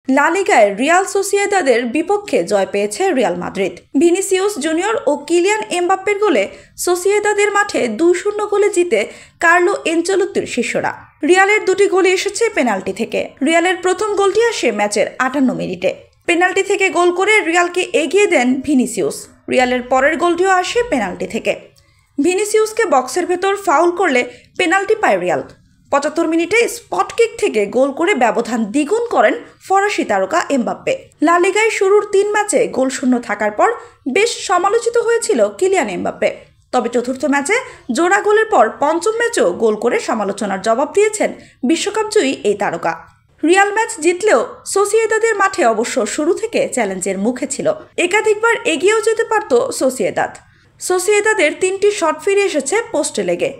লা লিগায় রিয়াল সোসিয়েদাদের বিপক্ষে জয় পেয়েছে রিয়াল মাদ্রিদ। ভিনিসিয়াস জুনিয়র ও কিলিয়ান এমবাপ্পের গোলে সোসিয়েদাদের মাঠে 2-0 গোলে জিতে কার্লো এনচেলোত্তির শিষ্যরা। রিয়ালের দুটি গোলই এসেছে পেনাল্টি থেকে। রিয়ালের প্রথম গোলটি আসে ম্যাচের 58 মিনিটে। পেনাল্টি থেকে গোল করে রিয়ালকে এগিয়ে দেন ভিনিসিয়াস। রিয়ালের পরের গোলটিও আসে পেনাল্টি থেকে। ভিনিসিয়াসকে বক্সের ভেতর ফাউল করলে পেনাল্টি পায় রিয়াল। 75 মিনিটে স্পট কিক থেকে গোল করে ব্যবধান দ্বিগুণ করেন ফরাসি তারকা এমবাপ্পে। লা লিগায় শুরুর 3 ম্যাচে গোলশূন্য থাকার পর বেশ সমালোচিত হয়েছিল কিলিয়ান এমবাপ্পে। তবে চতুর্থ ম্যাচে জোড়া গোলের পর পঞ্চম ম্যাচেও গোল করে সমালোচনার জবাব দিয়েছেন বিশ্বকাপজয়ী এই তারকা। রিয়াল ম্যাচ জিতলেও সোসিয়েদাদের মাঠে অবশ্য শুরু থেকে চ্যালেঞ্জের মুখে ছিল। একাধিকবার এগিয়েও যেতে পারত সোসিয়েদাদের 3টি শট ফিরে এসেছে পোস্টে লেগে।